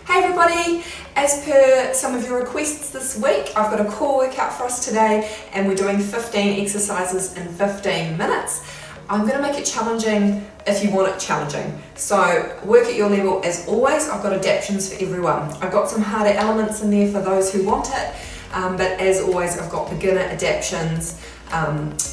Hey everybody, as per some of your requests this week, I've got a core workout for us today and we're doing 15 exercises in 15 minutes. I'm going to make it challenging if you want it challenging. So work at your level as always. I've got adaptations for everyone. I've got some harder elements in there for those who want it, but as always I've got beginner adaptations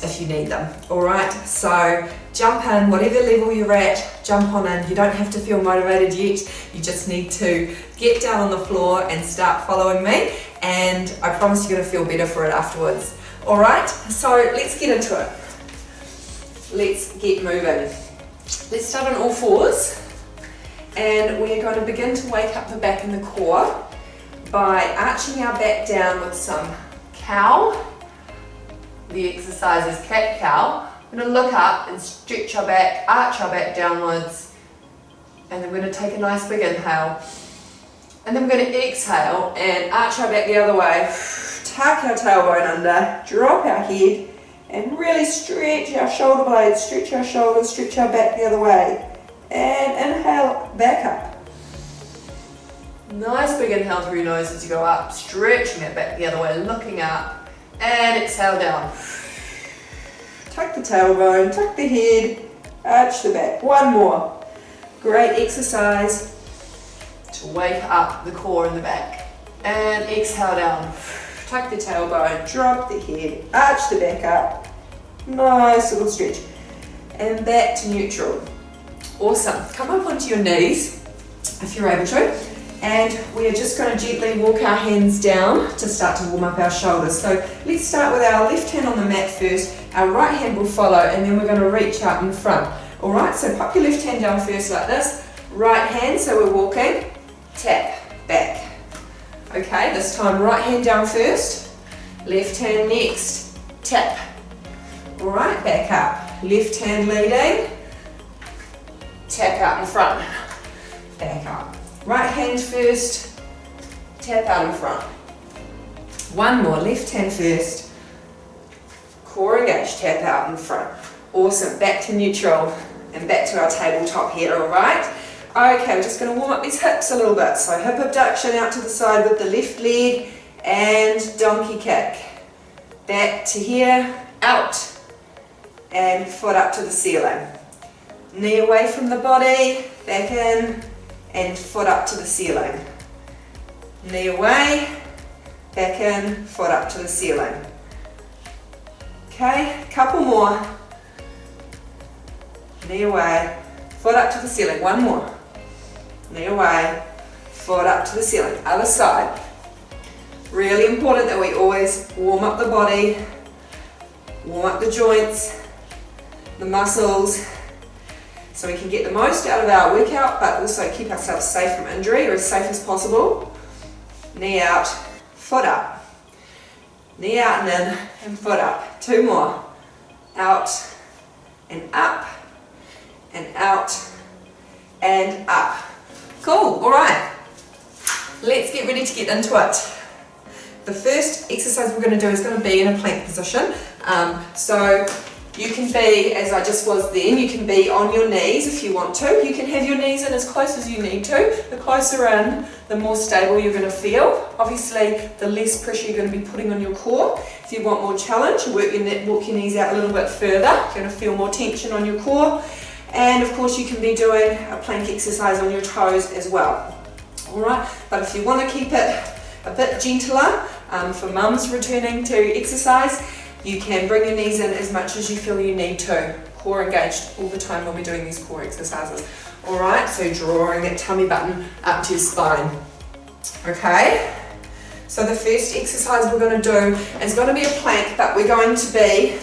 if you need them. Alright, so jump in, whatever level you're at, jump on in. You don't have to feel motivated yet, you just need to get down on the floor and start following me, and I promise you're going to feel better for it afterwards. Alright, so let's get into it. Let's get moving. Let's start on all fours, and we're going to begin to wake up the back and the core by arching our back down with some cow. The exercise is cat-cow. We're going to look up and stretch our back, arch our back downwards, and then we're going to take a nice big inhale. And then we're going to exhale and arch our back the other way, tuck our tailbone under, drop our head, and really stretch our shoulder blades, stretch our shoulders, stretch our back the other way. And inhale, back up. Nice big inhale through your nose as you go up, stretching that back the other way, looking up. And exhale down. Tuck the tailbone, tuck the head, arch the back. One more. Great exercise to wake up the core in the back. And exhale down. Tuck the tailbone, drop the head, arch the back up. Nice little stretch. And back to neutral. Awesome. Come up onto your knees if you're able to. And we're just going to gently walk our hands down to start to warm up our shoulders. So let's start with our left hand on the mat first. Our right hand will follow, and then we're going to reach out in front. Alright, so pop your left hand down first like this. Right hand, so we're walking. Tap, back. Okay, this time right hand down first. Left hand next. Tap. Alright, back up. Left hand leading. Tap out in front. Back up. Right hand first, tap out in front. One more, left hand first, core engaged, tap out in front. Awesome, back to neutral and back to our tabletop here, alright? Okay, we're just going to warm up these hips a little bit. So hip abduction out to the side with the left leg and donkey kick. Back to here, out, and foot up to the ceiling. Knee away from the body, back in, and foot up to the ceiling. Knee away, back in, foot up to the ceiling. Okay, couple more. Knee away, foot up to the ceiling. One more. Knee away, foot up to the ceiling. Other side. Really important that we always warm up the body, warm up the joints, the muscles, so we can get the most out of our workout, but also keep ourselves safe from injury, or as safe as possible. Knee out, foot up. Knee out and in, and foot up. Two more. Out, and up, and out, and up. Cool, alright. Let's get ready to get into it. The first exercise we're going to do is going to be in a plank position. So you can be, as I just was then, you can be on your knees if you want to. You can have your knees in as close as you need to. The closer in, the more stable you're going to feel. Obviously, the less pressure you're going to be putting on your core. If you want more challenge, walk your knees out a little bit further. You're going to feel more tension on your core. And of course, you can be doing a plank exercise on your toes as well. Alright, but if you want to keep it a bit gentler, for mums returning to exercise, you can bring your knees in as much as you feel you need to. Core engaged all the time when we're doing these core exercises. Alright, so drawing that tummy button up to your spine. Okay, so the first exercise we're going to do is going to be a plank, but we're going to be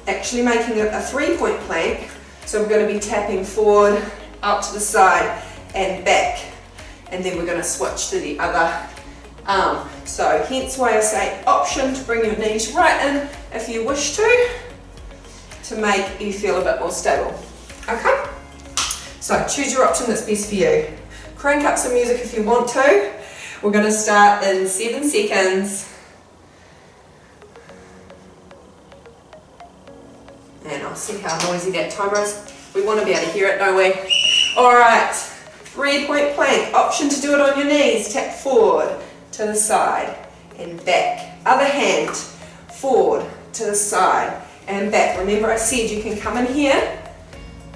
actually making a 3-point plank. So we're going to be tapping forward, up to the side and back. And then we're going to switch to the other arm. So hence why I say option to bring your knees right in if you wish to make you feel a bit more stable. Okay? So choose your option that's best for you. Crank up some music if you want to. We're going to start in 7 seconds. And I'll see how noisy that timer is. We want to be able to hear it, don't we? Alright, 3-point plank. Option to do it on your knees. Tap forward, to the side, and back. Other hand, forward, to the side, and back. Remember I said you can come in here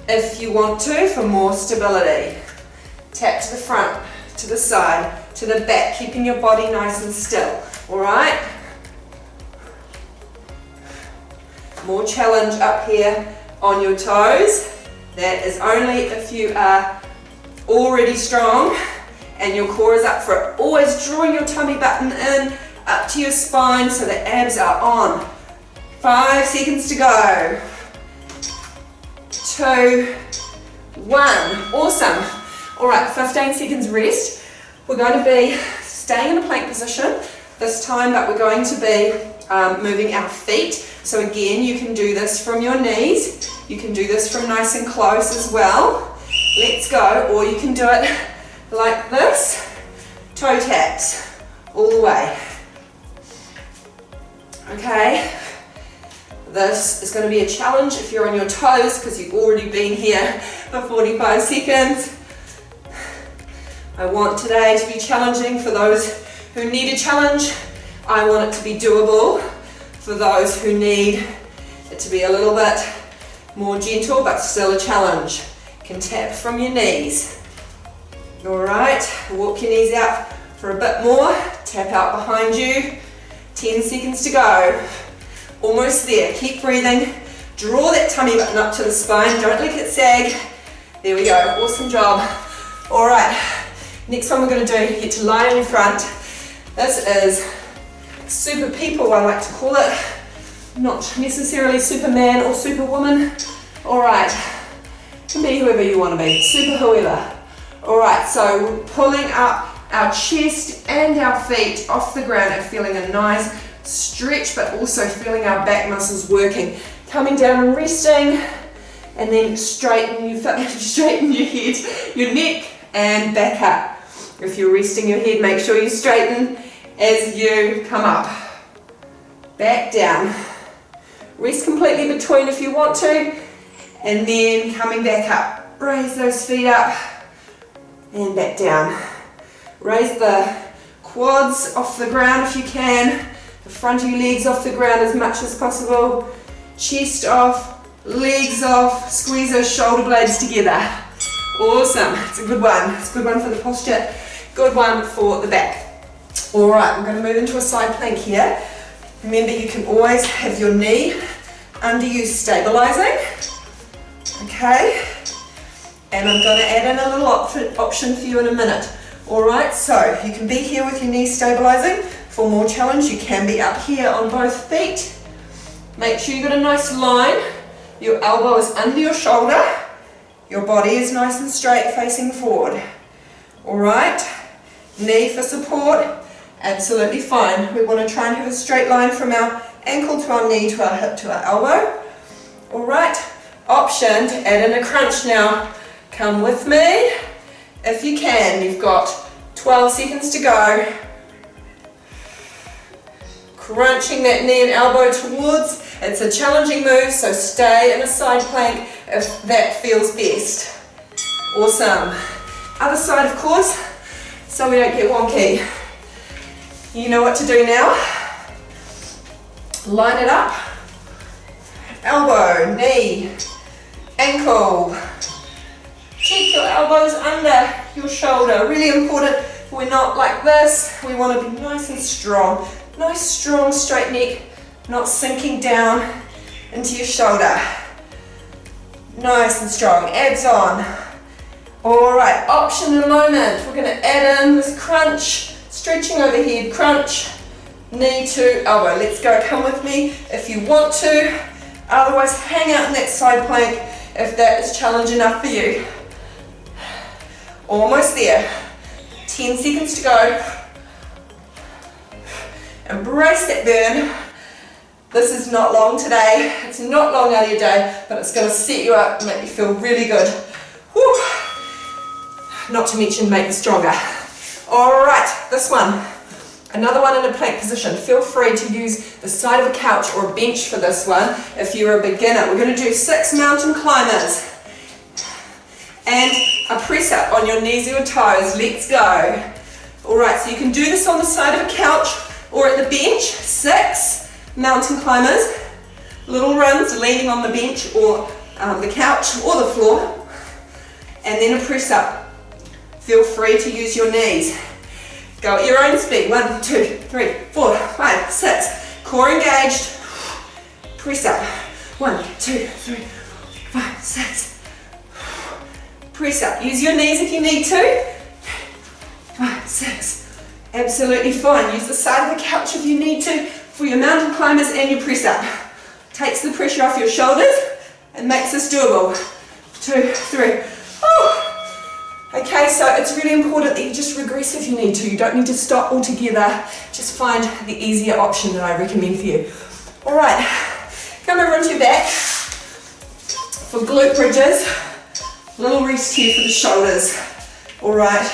if you want to for more stability. Tap to the front, to the side, to the back, keeping your body nice and still. Alright? More challenge up here on your toes. That is only if you are already strong and your core is up for it. Always drawing your tummy button in, up to your spine so the abs are on. 5 seconds to go. 2, 1. Awesome. Alright, 15 seconds rest. We're going to be staying in a plank position this time, but we're going to be moving our feet. So again, you can do this from your knees. You can do this from nice and close as well. Let's go. Or you can do it like this. Toe taps all the way. Okay. This is going to be a challenge if you're on your toes because you've already been here for 45 seconds. I want today to be challenging for those who need a challenge. I want it to be doable for those who need it to be a little bit more gentle but still a challenge. You can tap from your knees. Alright, walk your knees out for a bit more. Tap out behind you. 10 seconds to go. Almost there. Keep breathing. Draw that tummy button up to the spine. Don't let it sag. There we go. Awesome job. Alright, next one we're going to do, you get to lie on your front. This is super people, I like to call it. Not necessarily Superman or Superwoman. Alright, can be whoever you want to be. Super whoever. Alright, so we're pulling up our chest and our feet off the ground and feeling a nice stretch, but also feeling our back muscles working. Coming down and resting, and then straighten your head, your neck, and back up. If you're resting your head, make sure you straighten as you come up. Back down. Rest completely between if you want to, and then coming back up. Raise those feet up, and back down. Raise the quads off the ground if you can. The front of your legs off the ground as much as possible. Chest off, legs off, squeeze those shoulder blades together. Awesome, it's a good one. It's a good one for the posture, good one for the back. Alright, I'm going to move into a side plank here. Remember, you can always have your knee under you stabilizing. Okay, and I'm going to add in a little option for you in a minute. Alright, so you can be here with your knees stabilizing. For more challenge, you can be up here on both feet. Make sure you've got a nice line. Your elbow is under your shoulder. Your body is nice and straight facing forward. Alright, knee for support, absolutely fine. We want to try and have a straight line from our ankle to our knee to our hip to our elbow. Alright, option to add in a crunch now. Come with me if you can. You've got 12 seconds to go. Crunching that knee and elbow towards. It's a challenging move, so stay in a side plank if that feels best. Awesome. Other side, of course, so we don't get wonky. You know what to do now. Line it up. Elbow, knee, ankle. Keep your elbows under your shoulder. Really important. We're not like this. We want to be nice and strong. Nice, strong, straight neck, not sinking down into your shoulder. Nice and strong, abs on. Alright, option in a moment. We're going to add in this crunch, stretching overhead, crunch, knee to elbow. Let's go, come with me if you want to. Otherwise, hang out in that side plank if that is challenge enough for you. Almost there. 10 seconds to go. Embrace that burn. This is not long today. It's not long out of your day, but it's going to set you up and make you feel really good. Whew. Not to mention make you stronger. Alright, this one. Another one in a plank position. Feel free to use the side of a couch or a bench for this one if you're a beginner. We're going to do 6 mountain climbers. And a press up on your knees or your toes. Let's go. All right, so you can do this on the side of a couch or at the bench. 6 mountain climbers, little runs leaning on the bench or the couch or the floor, and then a press up. Feel free to use your knees. Go at your own speed. 1, 2, 3, 4, 5, 6. Core engaged. Press up. 1, 2, 3, 5, 6. Press up. Use your knees if you need to. 5, 6. Absolutely fine. Use the side of the couch if you need to for your mountain climbers and your press up. Takes the pressure off your shoulders and makes this doable. 2, 3. Oh. Okay, so it's really important that you just regress if you need to. You don't need to stop altogether. Just find the easier option that I recommend for you. All right, come over onto your back for glute bridges. Little rest here for the shoulders. All right,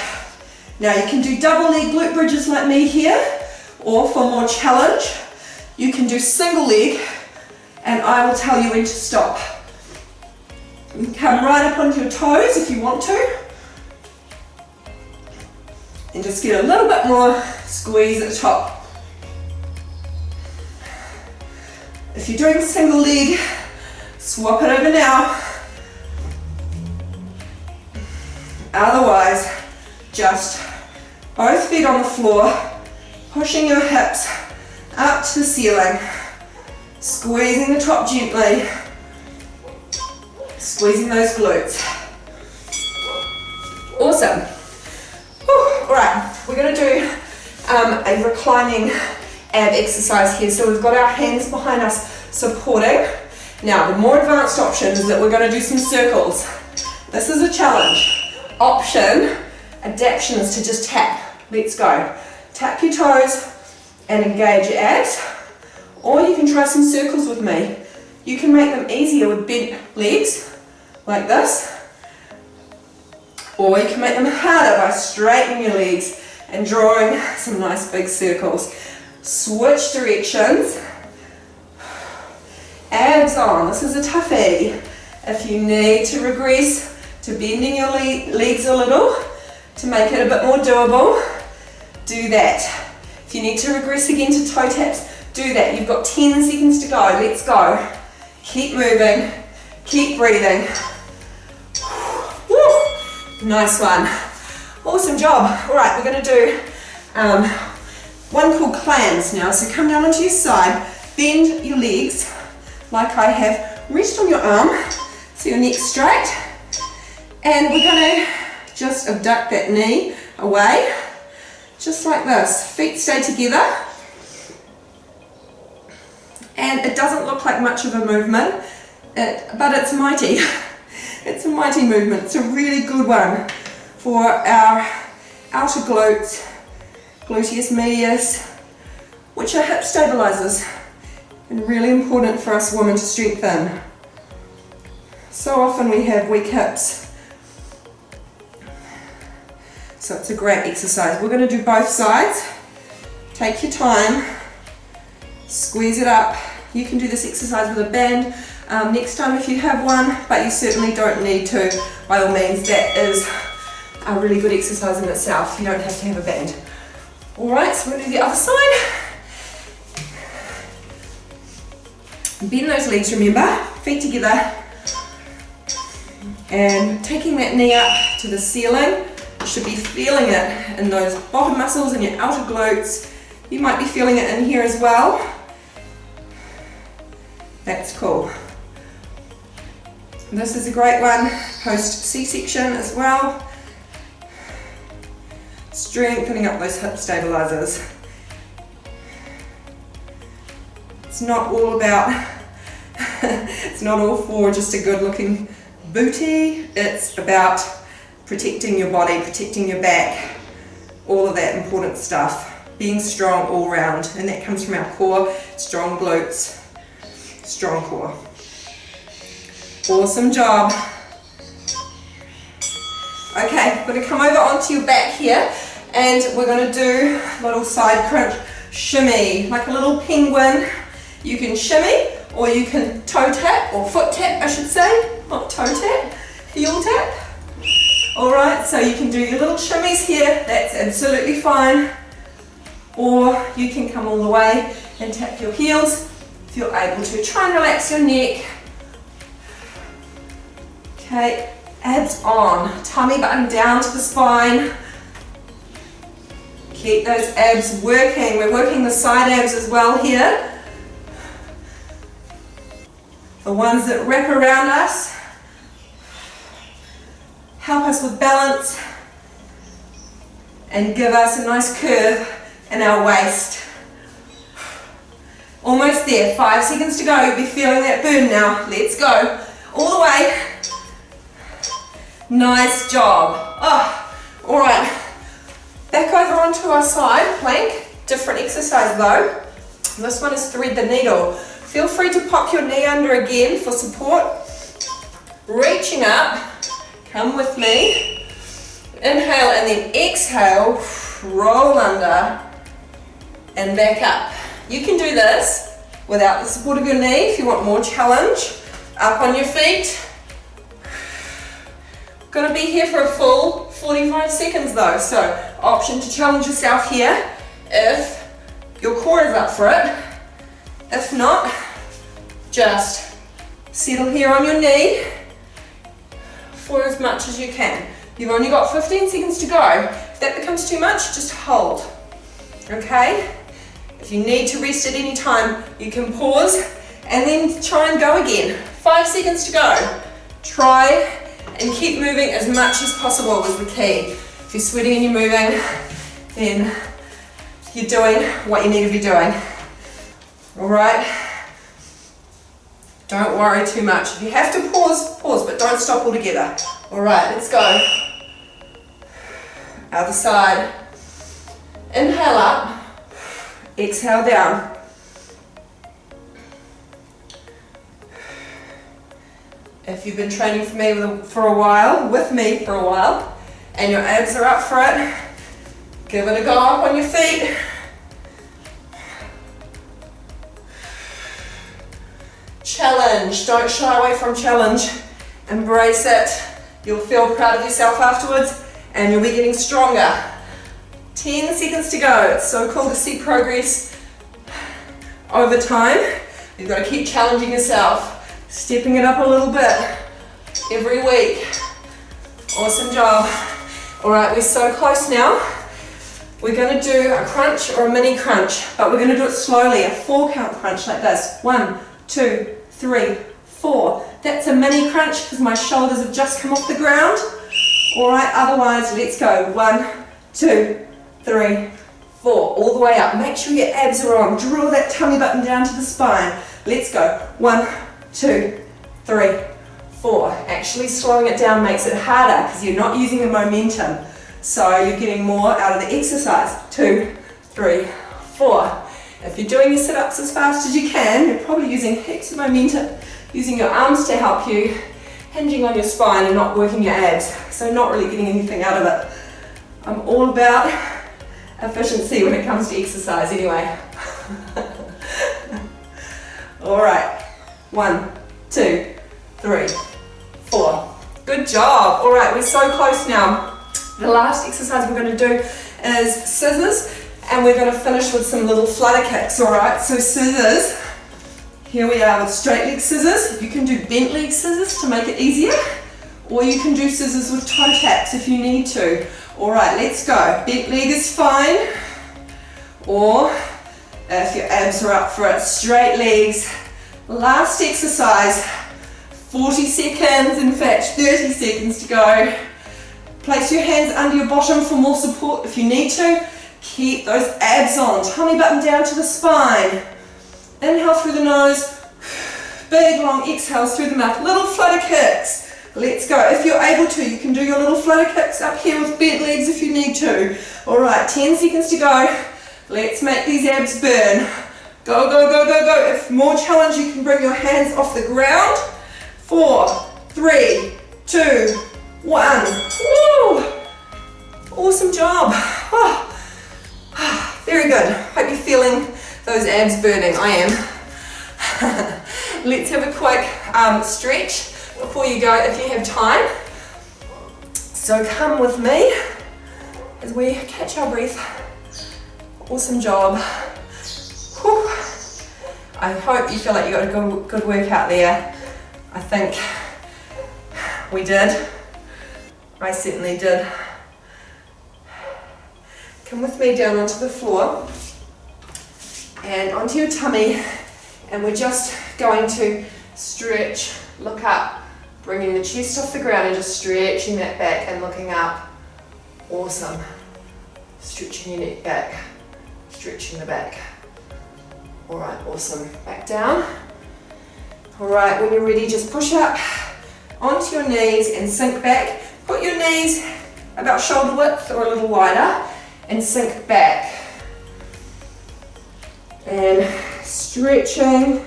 now you can do double leg glute bridges like me here, or for more challenge, you can do single leg, and I will tell you when to stop. You can come right up onto your toes if you want to. And just get a little bit more squeeze at the top. If you're doing single leg, swap it over now. Otherwise, just both feet on the floor, pushing your hips up to the ceiling, squeezing the top gently, squeezing those glutes. Awesome. Alright, we're going to do a reclining ab exercise here. So we've got our hands behind us supporting. Now, the more advanced option is that we're going to do some circles. This is a challenge. Option, adaptation is to just tap. Let's go. Tap your toes and engage your abs. Or you can try some circles with me. You can make them easier with bent legs, like this. Or you can make them harder by straightening your legs and drawing some nice big circles. Switch directions. Abs on. This is a toughie. If you need to regress to bending your legs a little to make it a bit more doable, do that. If you need to regress again to toe taps, do that. You've got 10 seconds to go. Let's go. Keep moving. Keep breathing. Nice one. Awesome job. All right, we're going to do one called clams now. So come down onto your side, bend your legs like I have. Rest on your arm so your neck's straight. And we're going to just abduct that knee away, just like this. Feet stay together. And it doesn't look like much of a movement, but it's mighty. It's a mighty movement. It's a really good one for our outer glutes, gluteus medius, which are hip stabilizers, and really important for us women to strengthen. So often we have weak hips. So it's a great exercise. We're going to do both sides. Take your time, squeeze it up. You can do this exercise with a band next time if you have one, but you certainly don't need to. By all means, that is a really good exercise in itself. You don't have to have a band. All right, so we're going to do the other side. Bend those legs, remember, feet together, and taking that knee up to the ceiling. You should be feeling it in those bottom muscles and your outer glutes. You might be feeling it in here as well. That's cool. This is a great one post C-section as well. Strengthening up those hip stabilizers. It's not all about, it's not all for just a good looking booty. It's about protecting your body, protecting your back, all of that important stuff. Being strong all round, and that comes from our core, strong glutes, strong core. Awesome job. Okay, we're going to come over onto your back here, and we're going to do a little side crunch shimmy, like a little penguin. You can shimmy, or you can toe tap, or foot tap I should say, not toe tap, heel tap. All right, so you can do your little shimmies here, that's absolutely fine. Or you can come all the way and tap your heels if you're able to. Try and relax your neck. Okay, abs on, tummy button down to the spine. Keep those abs working. We're working the side abs as well here. The ones that wrap around us, help us with balance, and give us a nice curve in our waist. Almost there, 5 seconds to go. You'll be feeling that burn now. Let's go. All the way. Nice job. Oh, all right. Back over onto our side plank. Different exercise though. This one is thread the needle. Feel free to pop your knee under again for support. Reaching up. Come with me. Inhale and then exhale. Roll under and back up. You can do this without the support of your knee if you want more challenge. Up on your feet. Gonna be here for a full 45 seconds though, so option to challenge yourself here if your core is up for it. If not, just settle here on your knee for as much as you can. You've only got 15 seconds to go. If that becomes too much, just hold. Okay? If you need to rest at any time, you can pause and then try and go again. 5 seconds to go. Try and keep moving as much as possible is the key. If you're sweating and you're moving, then you're doing what you need to be doing. All right? Don't worry too much. If you have to pause, pause, but don't stop altogether. All right, let's go. Other side. Inhale up, exhale down. If you've been training with me for a while, and your abs are up for it, give it a go up on your feet. Challenge, don't shy away from challenge. Embrace it. You'll feel proud of yourself afterwards and you'll be getting stronger. 10 seconds to go. It's so cool to see progress over time. You've got to keep challenging yourself. Stepping it up a little bit every week. Awesome job. All right, we're so close now. We're going to do a crunch or a mini crunch, but we're going to do it slowly, a 4 count crunch like this. 1, 2, 3, 4. That's a mini crunch because my shoulders have just come off the ground. All right, otherwise, let's go. 1, 2, 3, 4. All the way up. Make sure your abs are on. Drill that tummy button down to the spine. Let's go. 1, 2, 3, 4. Actually slowing it down makes it harder because you're not using the momentum. So you're getting more out of the exercise. 2, 3, 4. If you're doing your sit-ups as fast as you can, you're probably using heaps of momentum, using your arms to help you, hinging on your spine and not working your abs. So not really getting anything out of it. I'm all about efficiency when it comes to exercise anyway. All right. 1, 2, 3, 4. Good job. All right, we're so close now. The last exercise we're going to do is scissors, and we're going to finish with some little flutter kicks. All right, so scissors. Here we are with straight leg scissors. You can do bent leg scissors to make it easier, or you can do scissors with toe taps if you need to. All right, let's go. Bent leg is fine, or if your abs are up for it, straight legs. Last exercise, 40 seconds, in fact 30 seconds to go. Place your hands under your bottom for more support if you need to. Keep those abs on, tummy button down to the spine. Inhale through the nose, big long exhales through the mouth, little flutter kicks. Let's go. If you're able to, you can do your little flutter kicks up here with bent legs if you need to. All right, 10 seconds to go. Let's make these abs burn. Go, go, go, go, go. If more challenge, you can bring your hands off the ground. 4, 3, 2, 1. Woo! Awesome job. Oh. Very good. Hope you're feeling those abs burning. I am. Let's have a quick stretch before you go if you have time. So come with me as we catch our breath. Awesome job. Whew. I hope you feel like you got a good workout there. I think we did. I certainly did. Come with me down onto the floor and onto your tummy, and we're just going to stretch, look up, bringing the chest off the ground and just stretching that back and looking up. Awesome. Stretching your neck back, stretching the back. All right, awesome. Back down. All right, when you're ready, just push up onto your knees and sink back. Put your knees about shoulder width or a little wider and sink back. And stretching.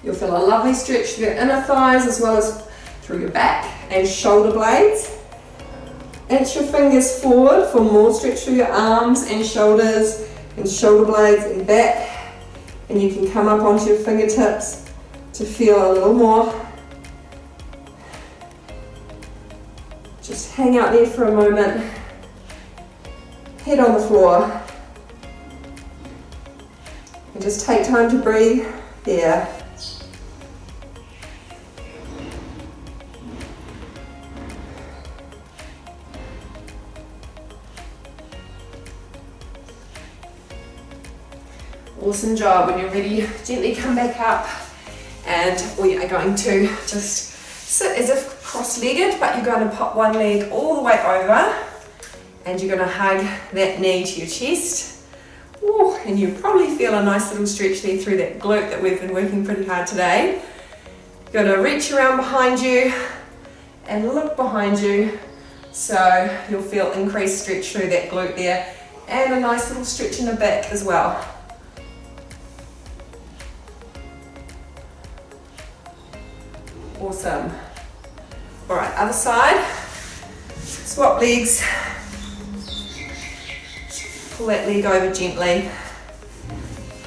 You'll feel a lovely stretch through your inner thighs as well as through your back and shoulder blades. Inch your fingers forward for more stretch through your arms and shoulders and shoulder blades and back. And you can come up onto your fingertips to feel a little more. Just hang out there for a moment. Head on the floor. And just take time to breathe there. Awesome job. When you're ready, gently come back up, and we are going to just sit as if cross-legged, but you're going to pop one leg all the way over and you're going to hug that knee to your chest. Ooh, and you probably feel a nice little stretch there through that glute that we've been working pretty hard today. You're going to reach around behind you and look behind you, so you'll feel increased stretch through that glute there, and a nice little stretch in the back as well. Awesome. All right, other side. Swap legs. Pull that leg over gently.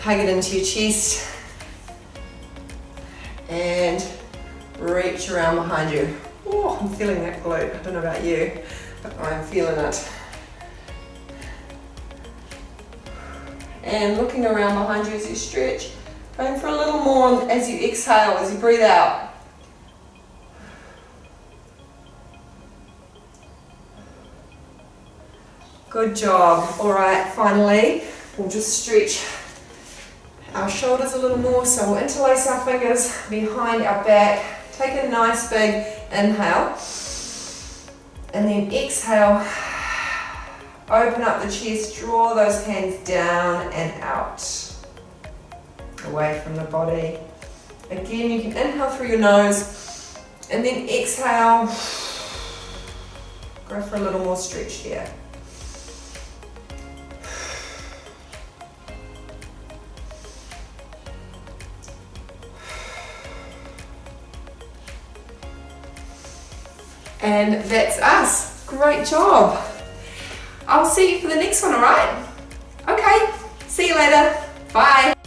Hug it into your chest. And reach around behind you. Oh, I'm feeling that glute. I don't know about you, but I'm feeling it. And looking around behind you as you stretch. Going for a little more as you exhale, as you breathe out. Good job. All right, finally, we'll just stretch our shoulders a little more. So we'll interlace our fingers behind our back. Take a nice big inhale. And then exhale. Open up the chest, draw those hands down and out. Away from the body. Again, you can inhale through your nose and then exhale. Go for a little more stretch here. And that's us. Great job. I'll see you for the next one, all right? Okay, see you later. Bye.